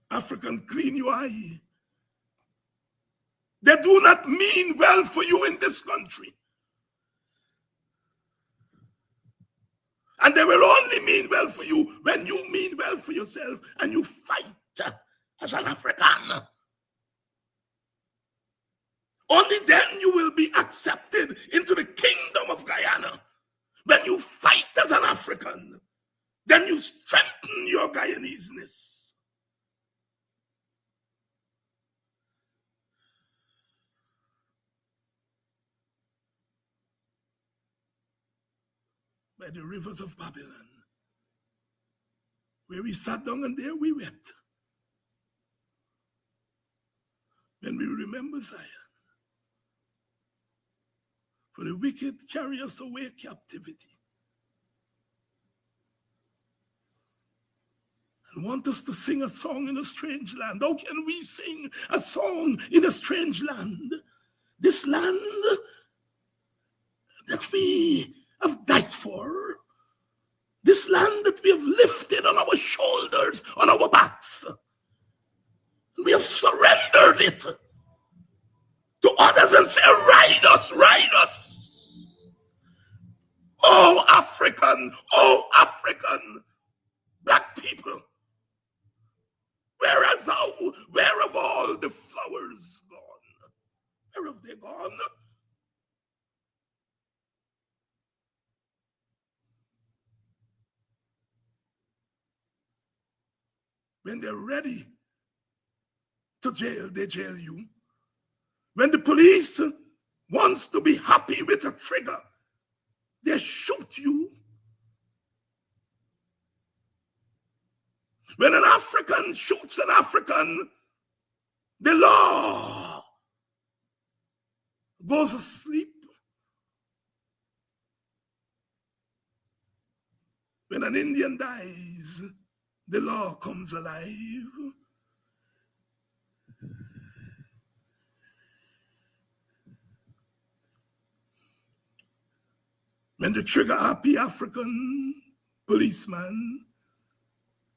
African, clean your eye. They do not mean well for you in this country. And they will only mean well for you when you mean well for yourself and you fight as an African. Only then you will be accepted into the kingdom of Guyana. When you fight as an African, then you strengthen your Guyanese-ness. By the rivers of Babylon, where we sat down and there we wept. When we remember Zion, for the wicked carry us away captivity. and want us to sing a song in a strange land. How can we sing a song in a strange land? This land that we have died for, this land that we have lifted on our shoulders, on our backs. We have surrendered it to others and say, ride us, ride us. Oh, African, black people, where have all the flowers gone? Where have they gone? When they're ready to jail, they jail you. When the police wants to be happy with a trigger, they shoot you. When an African shoots an African, the law goes asleep. When an Indian dies, the law comes alive. When the trigger-happy African policeman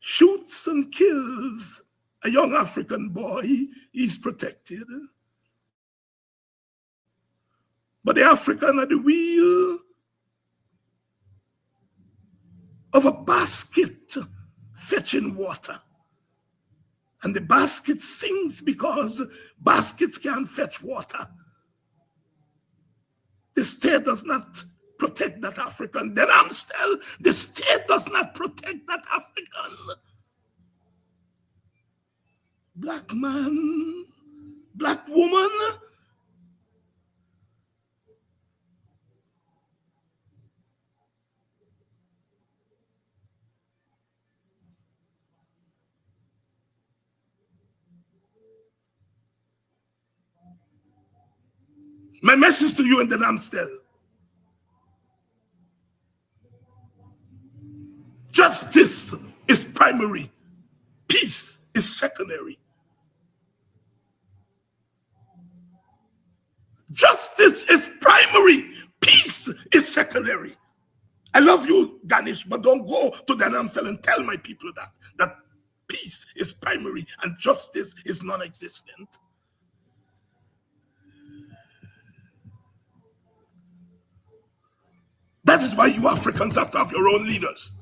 shoots and kills a young African boy, he's protected. But the African at the wheel of a basket fetching water. And the basket sinks because baskets can't fetch water. The state does not protect that African. Then I'm still, the state does not protect that African. Black man, black woman, my message to you in the Amstel. Justice is primary. Peace is secondary. Justice is primary. Peace is secondary. I love you, Ganesh, but don't go to the Amstel and tell my people that peace is primary and justice is non-existent. That is why you Africans have to have your own leaders.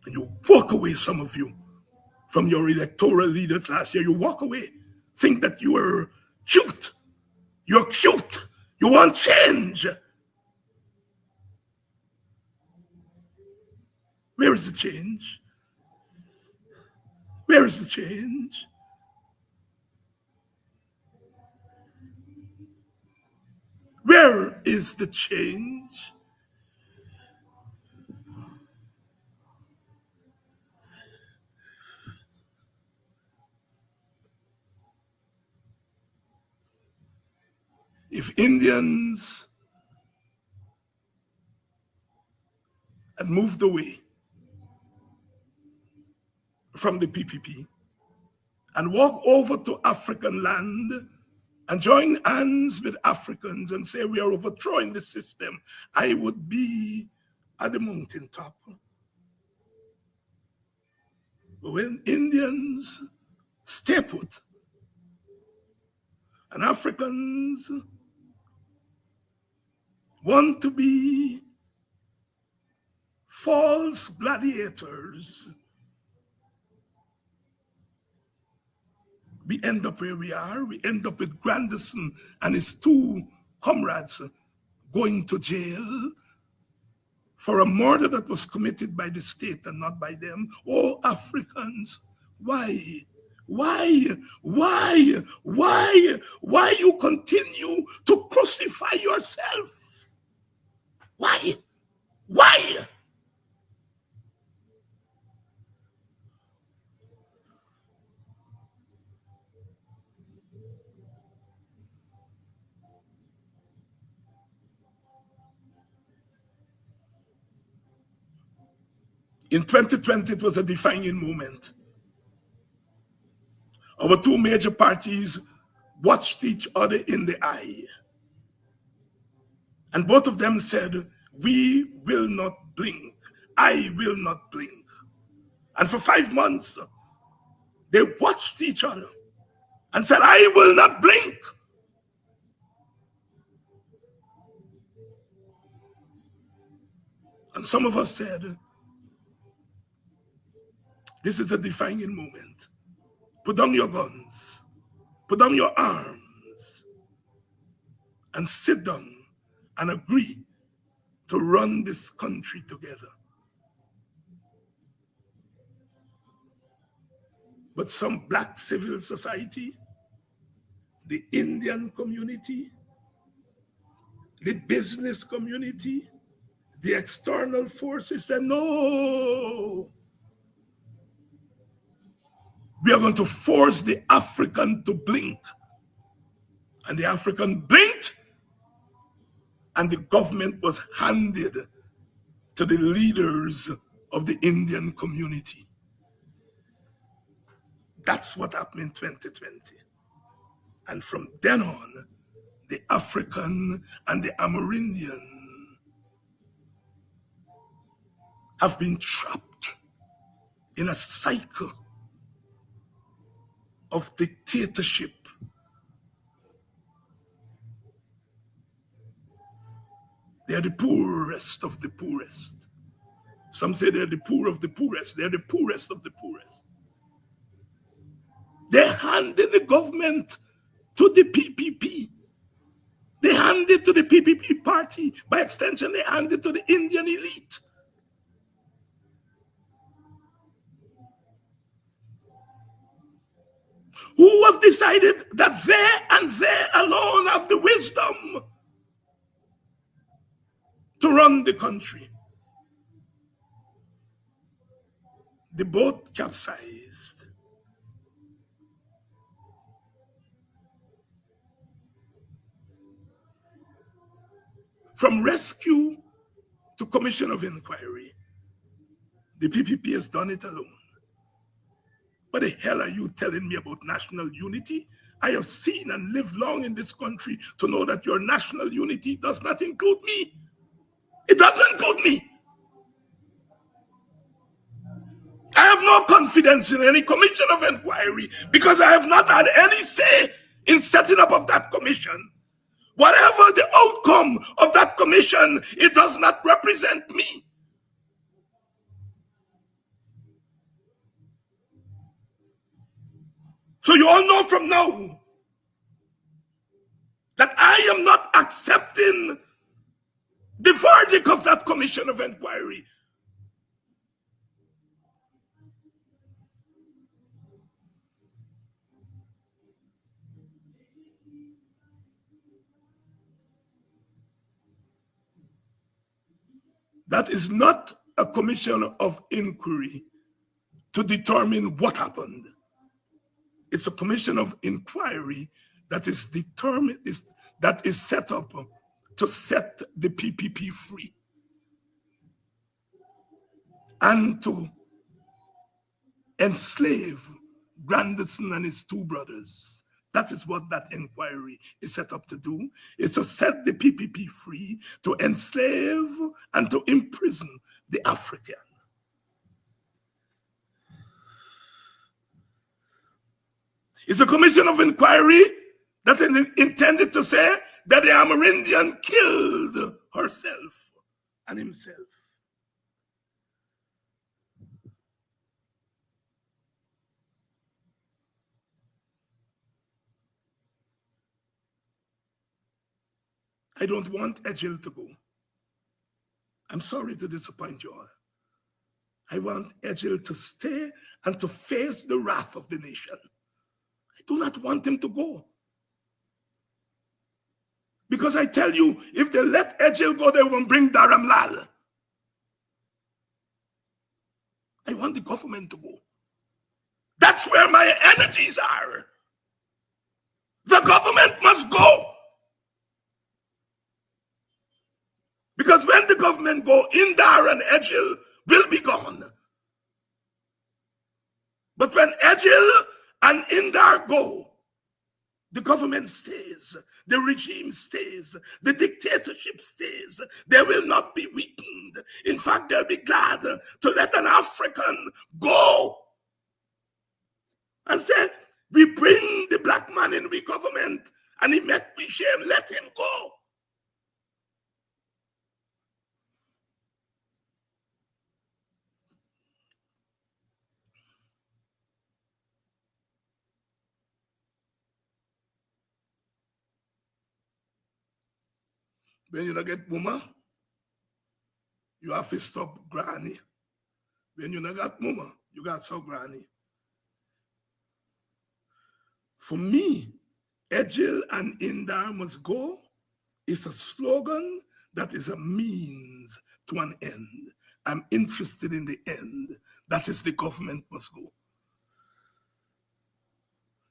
And you walk away, some of you, from your electoral leaders last year. You walk away, think that you are cute. You're cute. You want change. Where is the change? Where is the change? Where is the change? If Indians had moved away from the PPP and walk over to African land and join hands with Africans and say we are overthrowing the system, I would be at the mountaintop. But when Indians stay put and Africans want to be false gladiators, we end up where we are. We end up with Grandison and his two comrades going to jail for a murder that was committed by the state and not by them. Oh, Africans, why? Why you continue to crucify yourself? Why? In 2020, it was a defining moment. Our two major parties watched each other in the eye. And both of them said, we will not blink. I will not blink. And for 5 months, they watched each other and said, I will not blink. And some of us said, this is a defining moment. Put down your guns, put down your arms, and sit down and agree to run this country together. But some black civil society, the Indian community, the business community, the external forces said, no, we are going to force the African to blink. And the African blinked, and the government was handed to the leaders of the Indian community. That's what happened in 2020. And from then on, the African and the Amerindian have been trapped in a cycle of dictatorship. They are the poorest of the poorest. Some say they're the poor of the poorest. They're the poorest of the poorest. They handed the government to the PPP. They handed to the PPP party. By extension, they handed to the Indian elite. Who have decided that they and they alone have the wisdom to run the country. The boat capsized. From rescue to commission of inquiry, the PPP has done it alone. What the hell are you telling me about national unity? I have seen and lived long in this country to know that your national unity does not include me. It doesn't include me. I have no confidence in any commission of inquiry because I have not had any say in setting up of that commission. Whatever the outcome of that commission, it does not represent me. So you all know from now that I am not accepting the verdict of that commission of inquiry. That is not a commission of inquiry to determine what happened. It's a commission of inquiry that is determined, that is set up to set the PPP free and to enslave Grandison and his two brothers. That is what that inquiry is set up to do. It's to set the PPP free, to enslave and to imprison the African. It's a commission of inquiry that is intended to say that the Amerindian killed herself and himself. I don't want Edgell to go. I'm sorry to disappoint you all. I want Edgell to stay and to face the wrath of the nation. I do not want him to go. Because I tell you, if they let Edgell go, they won't bring Dharam Lal. I want the government to go. That's where my energies are. The government must go. Because when the government go, Indar and Edgell will be gone. But when Edgel and Indar go, the government stays, the regime stays, the dictatorship stays. They will not be weakened. In fact, they'll be glad to let an African go and say, we bring the black man in the government and he make me shame, let him go. When you don't get mama, you have to stop granny. When you don't got mama, you got so granny. For me, Edgel and Indar must go is a slogan that is a means to an end. I'm interested in the end. That is, the government must go.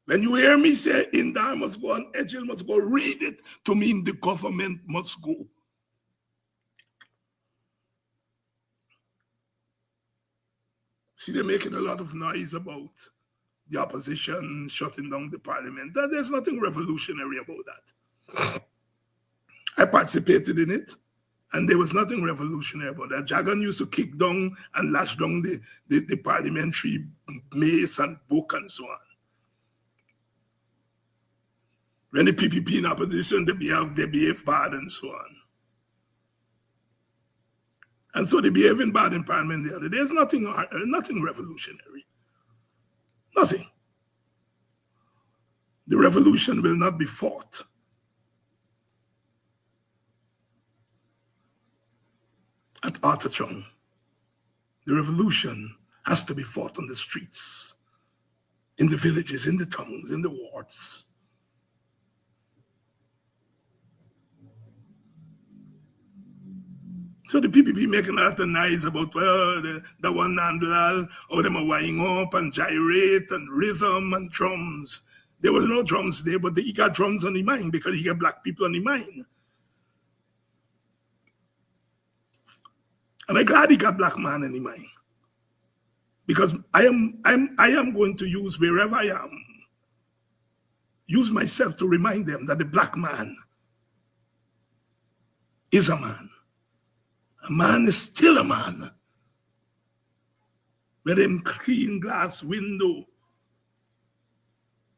When you hear me say Indar must go and Edgel must go, read it to mean the government must go. See, they're making a lot of noise about the opposition shutting down the parliament. There's nothing revolutionary about that. I participated in it, and there was nothing revolutionary about that. Jagan used to kick down and lash down the parliamentary mace and book and so on. When the PPP in opposition, they behave bad and so on. And so they behaving bad in parliament the other day. There's nothing revolutionary. Nothing. The revolution will not be fought. At Artachon. The revolution has to be fought on the streets, in the villages, in the towns, in the wards. So the PPP making a lot of noise about, well, the one handle, how them are wind up and gyrate and rhythm and drums. There was no drums there, but he got drums on the mind because he got black people on the mind. And I'm glad he got black man in the mind. Because I am going to use wherever I am, use myself to remind them that the black man is a man. A man is still a man. With him clean glass window,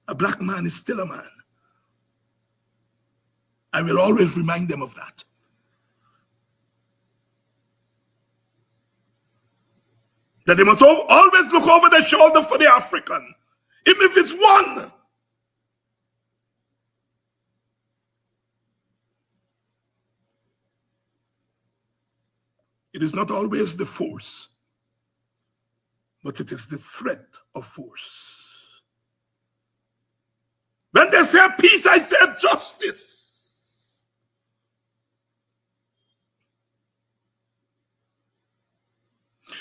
a black man is still a man. I will always remind them of that. That they must always look over their shoulder for the African, even if it's one. It is not always the force, but it is the threat of force. When they say peace, I say justice.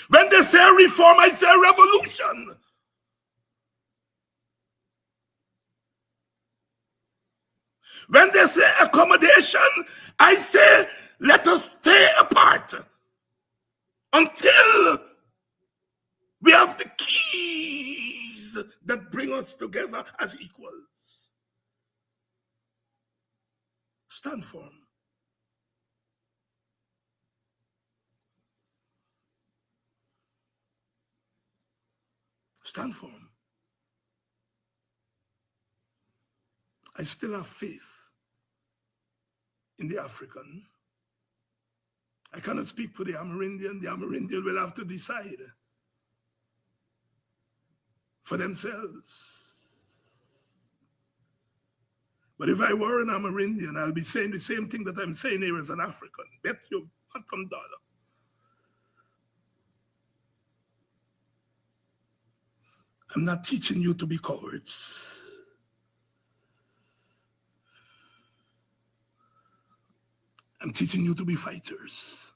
When they say reform, I say revolution. When they say accommodation, I say let us stay apart until we have the keys that bring us together as equals. Stand firm. Stand firm. I still have faith in the African. I cannot speak for the Amerindian. The Amerindian will have to decide for themselves. But if I were an Amerindian, I'll be saying the same thing that I'm saying here as an African. Bet your bottom dollar. I'm not teaching you to be cowards. I'm teaching you to be fighters.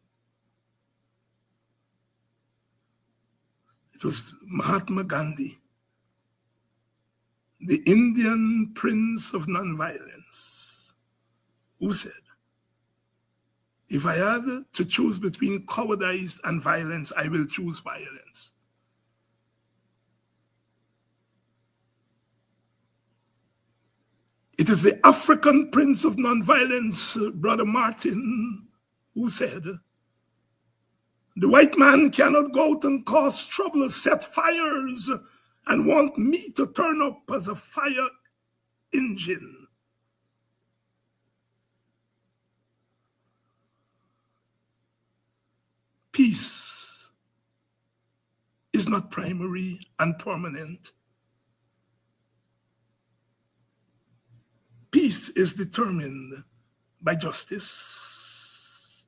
It was Mahatma Gandhi, the Indian prince of nonviolence, who said, If I had to choose between cowardice and violence, I will choose violence. It is the African Prince of Nonviolence, Brother Martin, who said, the white man cannot go out and cause trouble, set fires, and want me to turn up as a fire engine. Peace is not primary and permanent. Peace is determined by justice.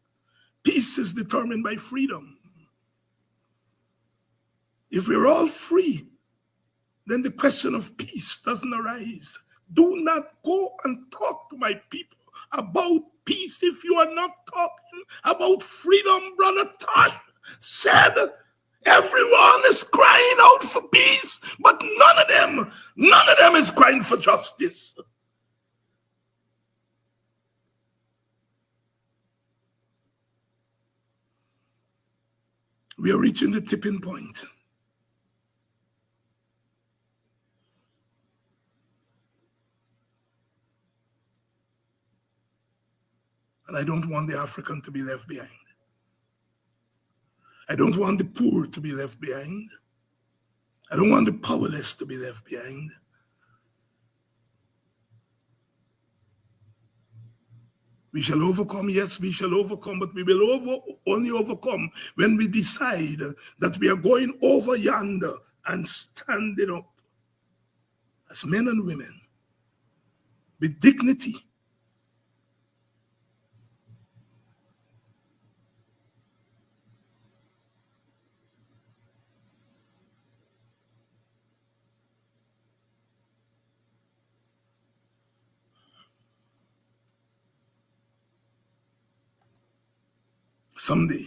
Peace is determined by freedom. If we're all free, then the question of peace doesn't arise. Do not go and talk to my people about peace if you are not talking about freedom. Brother Tosh said, everyone is crying out for peace, but none of them is crying for justice. We are reaching the tipping point. And I don't want the African to be left behind. I don't want the poor to be left behind. I don't want the powerless to be left behind. We shall overcome, yes, we shall overcome, but we will only overcome when we decide that we are going over yonder and standing up as men and women with dignity. Someday,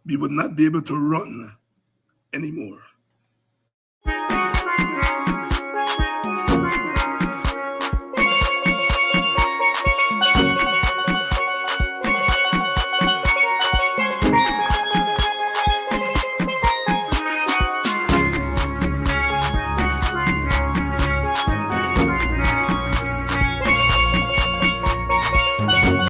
we would not be able to run anymore.